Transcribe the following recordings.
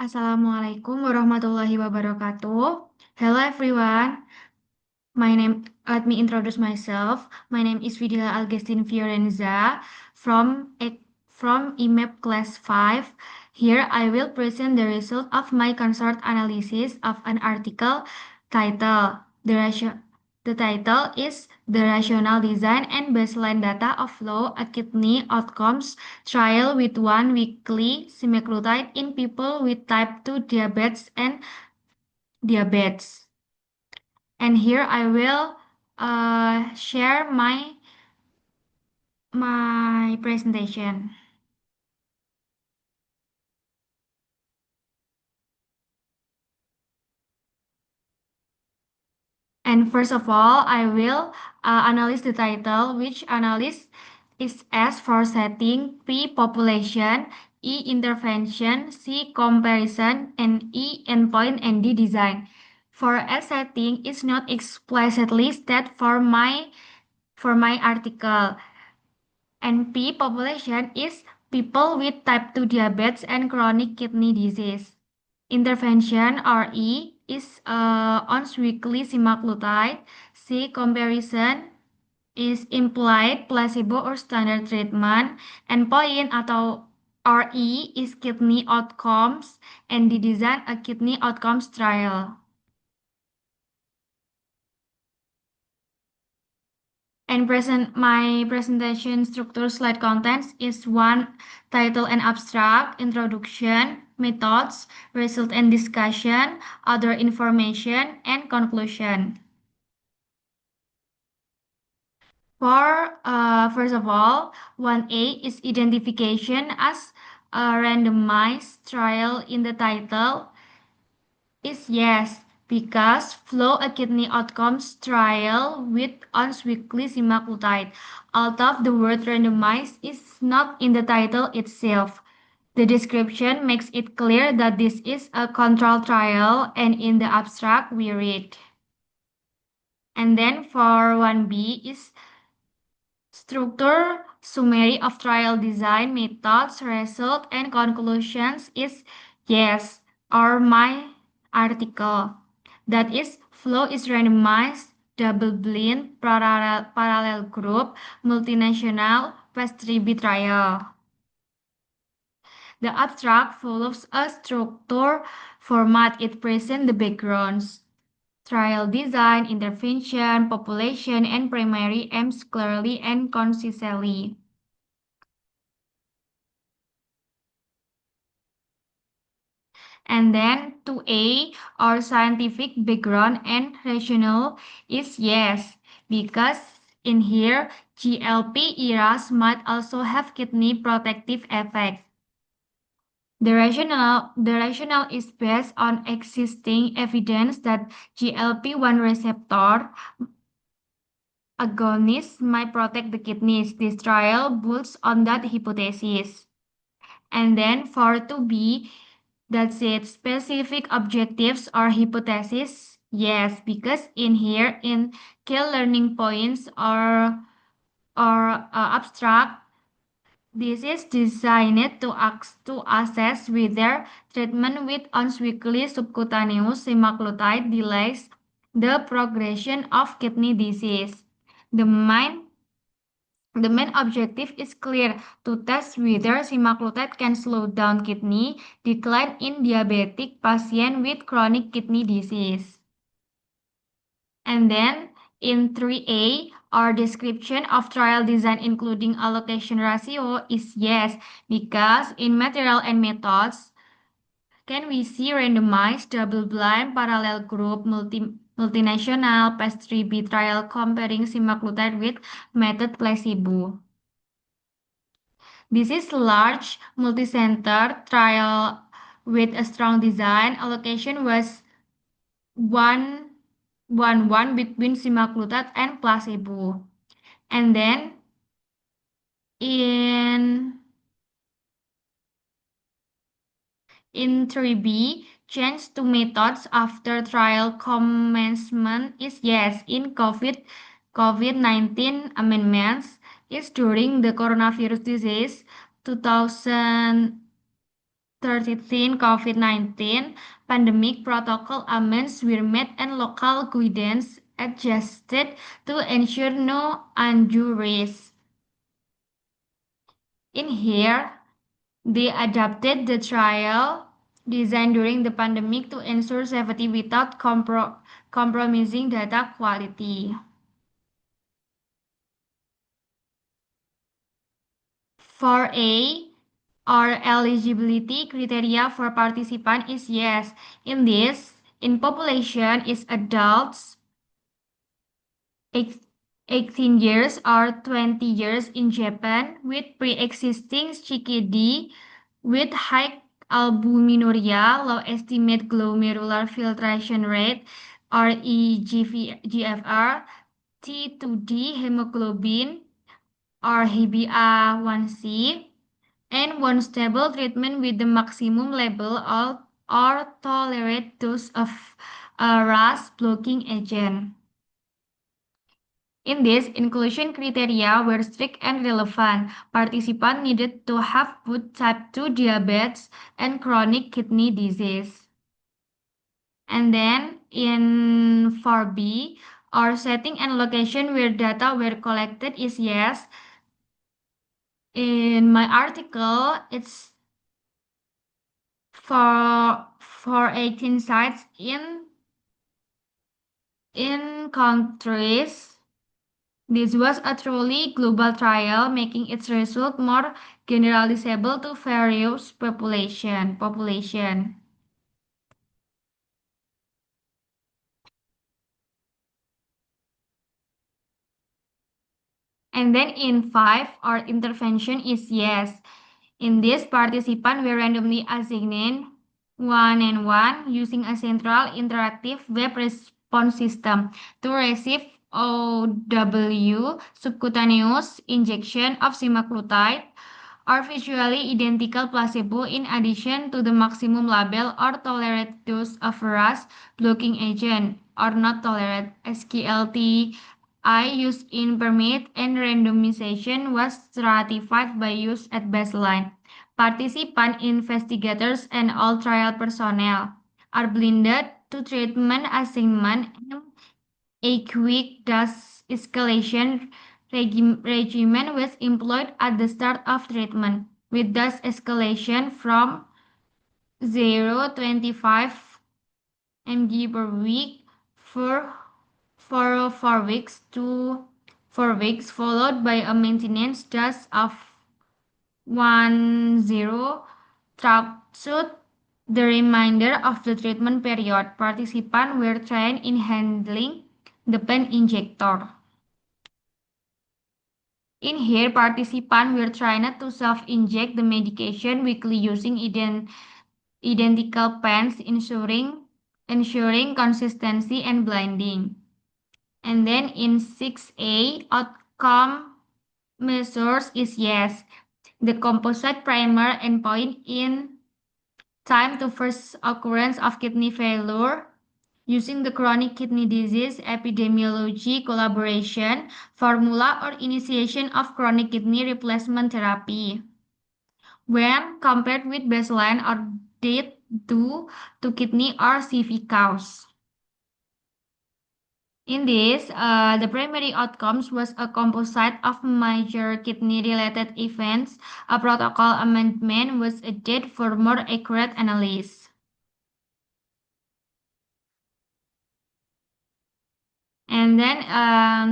Assalamualaikum warahmatullahi wabarakatuh. Hello everyone. Let me introduce myself. My name is Vidila Algestin Fiorenza from IMEP class 5. Here I will present the result of my consort analysis of an article titled the title is The Rational Design and Baseline Data of Low Kidney Outcomes Trial with One Weekly Semaglutide in People with Type 2 Diabetes. And here I will share my presentation. And first of all, I will analyze the title, which analysis is S for setting, P population, E intervention, C comparison, and E endpoint and D design. For S setting is not explicitly stated for my article. And P population is people with type 2 diabetes and chronic kidney disease. Intervention or E is once weekly semaglutide. C comparison is implied placebo or standard treatment. Endpoint atau or E is kidney outcomes and the design a kidney outcomes trial. And my presentation structure slide contents is one title and abstract, introduction, methods, result and discussion, other information, and conclusion. First of all, 1A is identification as a randomized trial in the title is yes, because flow a kidney outcomes trial with once-weekly semaglutide. Although the word randomized is not in the title itself, the description makes it clear that this is a control trial, and in the abstract we read. And then for 1B is structure, summary of trial design, methods, result, and conclusions is yes, or my article. That is, flow is randomized, double-blind, parallel group, multinational, phase 3B trial. The abstract follows a structure format. It presents the backgrounds. Trial design, intervention, population, and primary aims clearly and concisely. And then 2A, our scientific background and rationale is yes, because in here GLP eras might also have kidney protective effects. The rationale is based on existing evidence that GLP-1 receptor agonists might protect the kidneys. This trial builds on that hypothesis. And then for 2B, that's it. Specific objectives or hypothesis? Yes, because in here, in key learning points or abstract, this is designed to assess whether treatment with once-weekly subcutaneous semaglutide delays the progression of kidney disease. The main the main objective is clear to test whether semaglutide can slow down kidney decline in diabetic patients with chronic kidney disease. And then in 3A, our description of trial design including allocation ratio is yes, because in material and methods, can we see randomized, double-blind, parallel group, multinational, phase 3B trial comparing semaglutide with method placebo. This is large, multi-center trial with a strong design. Allocation was 1-1 between semaglutide and placebo. And then in 3B, change to methods after trial commencement is yes. In COVID-19 amendments is during the coronavirus disease 2000 13 COVID-19 pandemic protocol amendments were made and local guidance adjusted to ensure no undue risk. In here, they adapted the trial design during the pandemic to ensure safety without compromising data quality. For A, our eligibility criteria for participant is yes. In this, in population is adults 18 years or 20 years in Japan with pre-existing CKD with high albuminuria, low estimate glomerular filtration rate or eGFR, T2D hemoglobin or HbA1c, and one stable treatment with the maximum level of or tolerated dose of a RAS blocking agent. In this, inclusion criteria were strict and relevant. Participants needed to have both type 2 diabetes and chronic kidney disease. And then in 4B, our setting and location where data were collected is yes. In my article, it's for 18 sites in countries. This was a truly global trial, making its result more generalizable to various population. And then in 5, our intervention is yes. In this, participants were randomly assigned one and one using a central interactive web response system to receive OW subcutaneous injection of semaglutide or visually identical placebo in addition to the maximum label or tolerated dose of RAS blocking agent or not tolerated SGLT-I used in permit and randomization was stratified by use at baseline. Participant investigators and all trial personnel are blinded to treatment assignment and a quick dose escalation regimen was employed at the start of treatment, with dose escalation from 0.25 mg per week for 4 weeks to 4 weeks, followed by a maintenance dose of 10 throughout the remainder of the treatment period. Participants were trained in handling the pen injector. In here, participants were trained to self-inject the medication weekly using identical pens, ensuring consistency and blinding. And then in 6A, outcome measures is yes. The composite primer endpoint in time to first occurrence of kidney failure using the chronic kidney disease epidemiology collaboration formula or initiation of chronic kidney replacement therapy when compared with baseline or death due to kidney or CV cause. In this, the primary outcomes was a composite of major kidney-related events. A protocol amendment was added for more accurate analysis. And then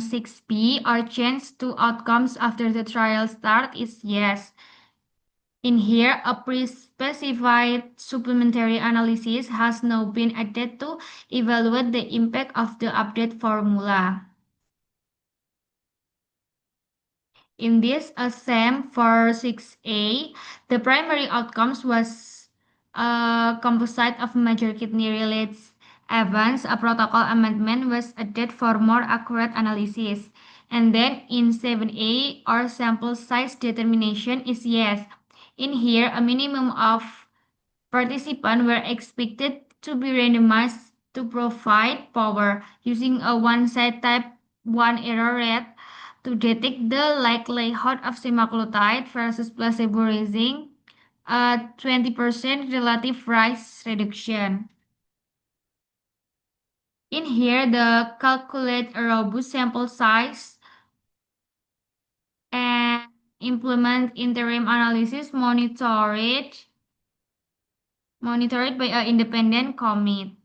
6B, our change to outcomes after the trial start is yes. In here, a pre-specified supplementary analysis has now been added to evaluate the impact of the update formula. In this same for 6A, the primary outcomes was a composite of major kidney-related events. A protocol amendment was added for more accurate analysis. And then in 7A, our sample size determination is yes. In here, a minimum of participants were expected to be randomized to provide power using a one-side type 1 error rate to detect the likelihood of semaglutide versus placebo raising a 20% relative rise reduction. In here, the calculate a robust sample size and implement interim analysis monitored by an independent committee.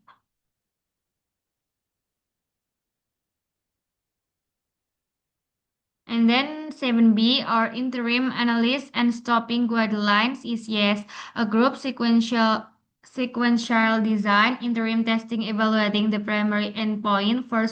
And then 7B are interim analysis and stopping guidelines is yes, a group sequential design, interim testing evaluating the primary endpoint for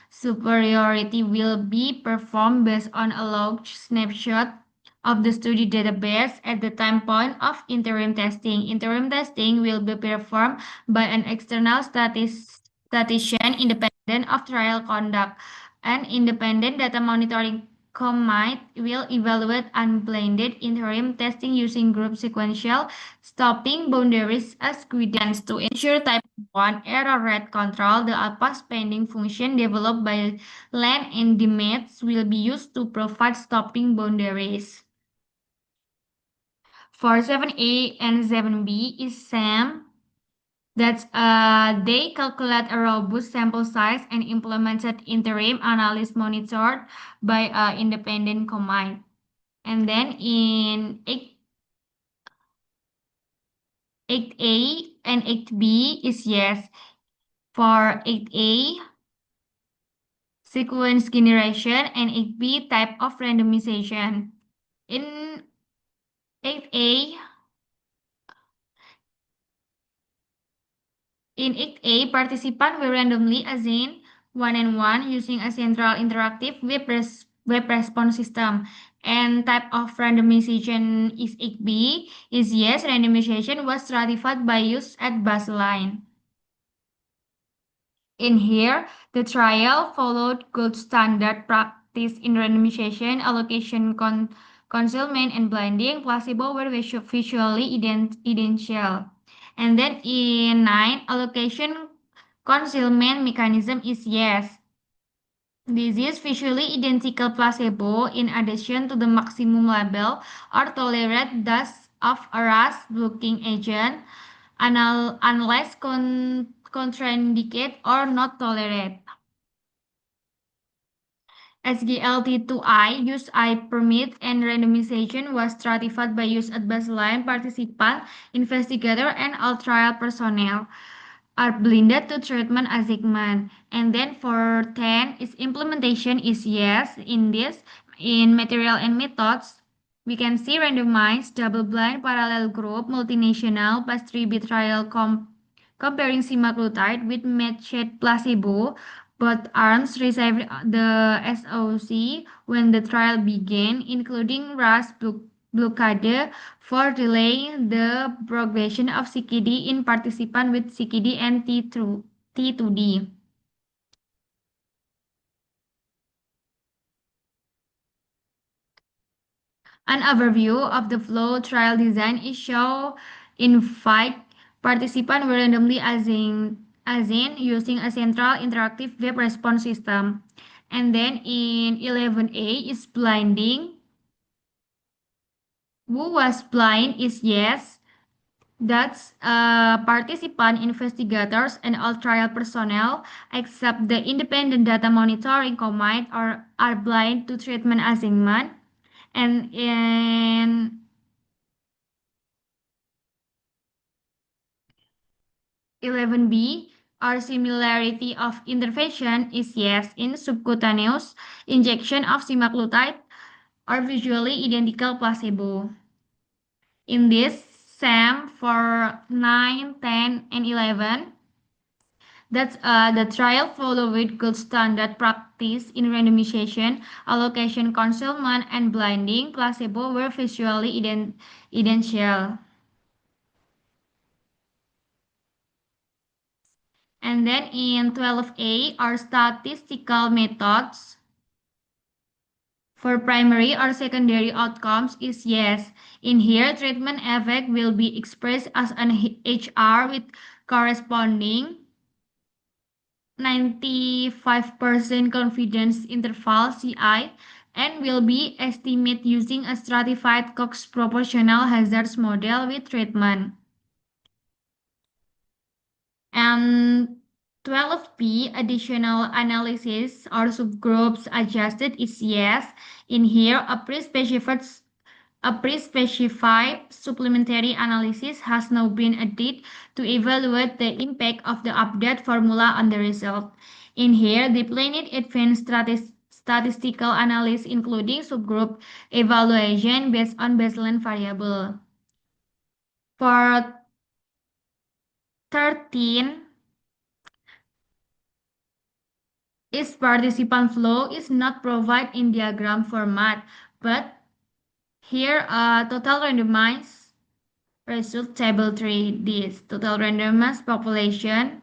superiority will be performed based on a log snapshot of the study database at the time point of interim testing. Interim testing will be performed by an external statistician independent of trial conduct. An independent data monitoring committee will evaluate unblinded interim testing using group sequential stopping boundaries as guidance to ensure type 1 error rate control. The alpha spending function developed by Len and Demetz will be used to provide stopping boundaries. For 7A and 7B is SAM. They calculate a robust sample size and implemented interim analysis monitored by an independent committee. And then in 8A and 8B is yes. For 8A, sequence generation, and 8B, type of randomization. In 8A, In 8A, participants were randomly assigned one and one using a central interactive web response system. And type of randomization is 8B is yes, randomization was stratified by use at baseline. In here, the trial followed gold standard practice in randomization, allocation, concealment, and blinding. Placebo were visually identical. And then in 9, allocation concealment mechanism is yes. This is visually identical placebo in addition to the maximum level or tolerate dose of a RAS blocking agent unless contraindicate or not tolerate. SGLT2I use I permit and randomization was stratified by use at baseline participant, investigator, and all trial personnel are blinded to treatment assignment. And then for 10 is implementation is yes in this. In material and methods, we can see randomized, double-blind, parallel group, multinational, phase 3B trial comparing semaglutide with matched placebo. Both arms received the SOC when the trial began, including RAS blockade for delaying the progression of CKD in participants with CKD and T2D. An overview of the flow trial design is shown in 5. Participants were randomly assigned using a central interactive web response system. And then in 11A is blinding. Who was blind is yes. That's participant investigators and all trial personnel, except the independent data monitoring committee are blind to treatment assignment. And in 11B, our similarity of intervention is yes in subcutaneous injection of semaglutide or visually identical placebo. In this SAM for 9, 10, and 11, the trial followed gold standard practice in randomization, allocation, concealment, and blinding. Placebo were visually identical. And then in 12A are statistical methods. For primary or secondary outcomes is yes. In here, treatment effect will be expressed as an HR with corresponding 95% confidence interval CI and will be estimated using a stratified Cox proportional hazards model with treatment. And 12B additional analysis or subgroups adjusted is yes. In here, a pre-specified supplementary analysis has now been added to evaluate the impact of the updated formula on the result. In here, the Planet Advanced Statistical Analysis including subgroup evaluation based on baseline variable. For 13, its participant flow is not provided in diagram format, but here total randomized result table 3. This total randomized population.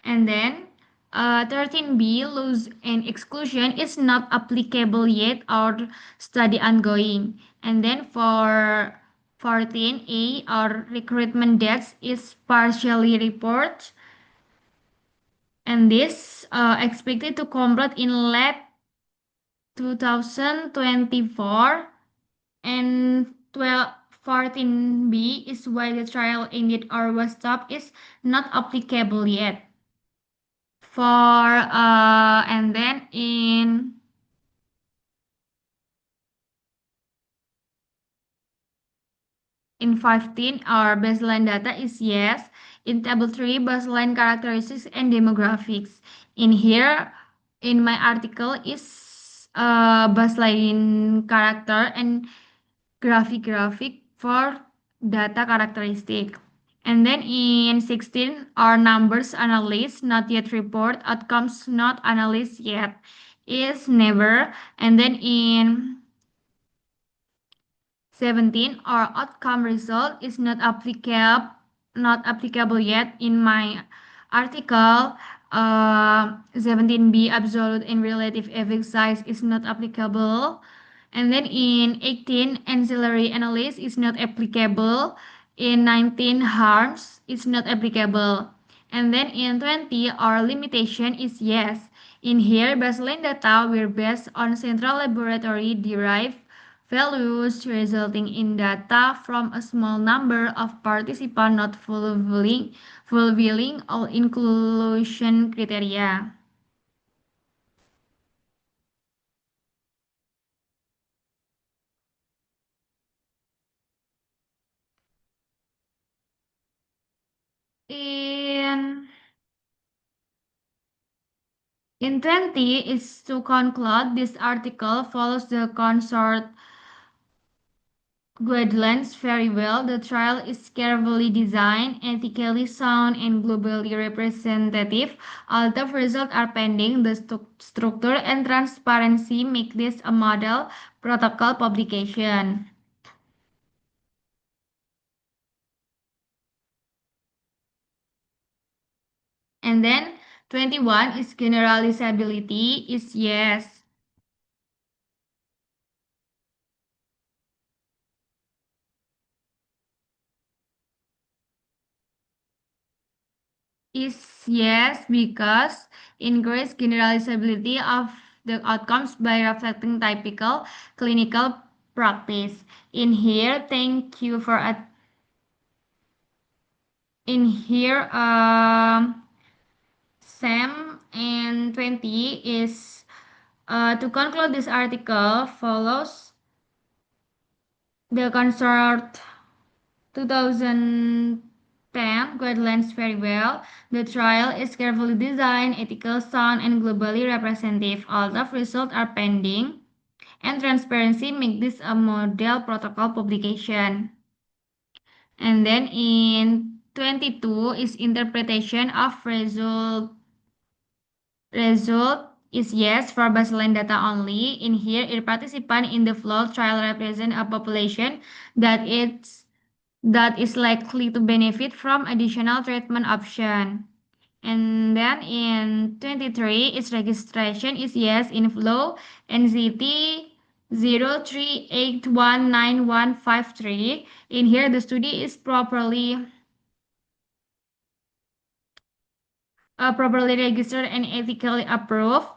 And then 13B loss and exclusion is not applicable yet or study ongoing. And then for 14A our recruitment deaths is partially report, and this expected to complete in late 2024. And 14B is why the trial ended or was stopped is not applicable yet. For and then in 15 our baseline data is yes. In table 3 baseline characteristics and demographics. In here in my article is baseline character and graphic for data characteristic. And then in 16 our numbers analysis not yet report, outcomes not analyzed yet is never. And then in 17 our outcome result is not applicable yet. In my article 17B absolute and relative effect size is not applicable. And then in 18 ancillary analysis is not applicable. In 19 harms is not applicable. And then in 20 our limitation is yes. In here baseline data were based on central laboratory derived values resulting in data from a small number of participants not fulfilling all inclusion criteria. In 20 is to conclude, this article follows the consort guidelines very well. The trial is carefully designed, ethically sound, and globally representative. Although results are pending, the structure and transparency make this a model protocol publication. And then 21 is generalizability is yes. Is yes because increase generalizability of the outcomes by reflecting typical clinical practice. In here, thank you for in here Sam and 20 is to conclude this article follows the consort 2010 guidelines very well. The trial is carefully designed, ethical, sound, and globally representative. All of results are pending, and transparency make this a model protocol publication. And then in 22 is interpretation of result is yes for baseline data only. In here, a participant in the flow trial represent a population that is likely to benefit from additional treatment option. And then in 23, its registration is yes in flow NCT 038191153. In here, the study is properly registered and ethically approved.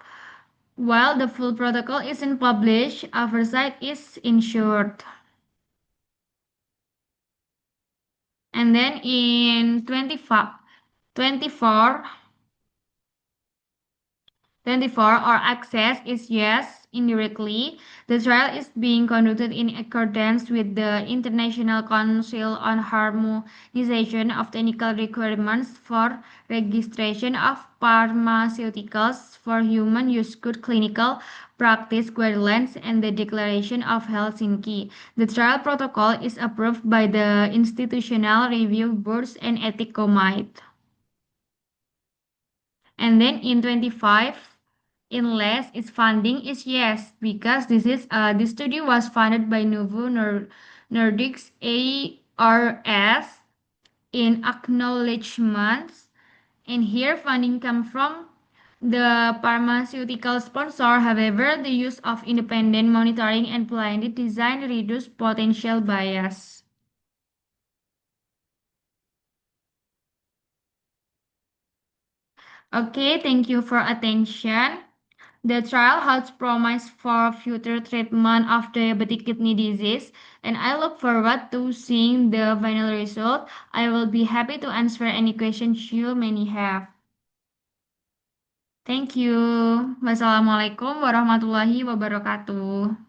While the full protocol isn't published, oversight is ensured. And then in 24, 24 or access is yes indirectly. The trial is being conducted in accordance with the International Council on Harmonization of Technical Requirements for Registration of Pharmaceuticals for Human Use Good Clinical Practice Guidelines and the Declaration of Helsinki. The trial protocol is approved by the Institutional Review Boards and Ethics Committee. And then in 25, unless its funding is yes, because this study was funded by Nordics ARS in acknowledgements, and here funding come from the pharmaceutical sponsor. However, the use of independent monitoring and blinded design reduce potential bias. Okay, thank you for attention. The trial holds promise for future treatment of diabetic kidney disease, and I look forward to seeing the final result. I will be happy to answer any questions you may have. Thank you. Wassalamualaikum warahmatullahi wabarakatuh.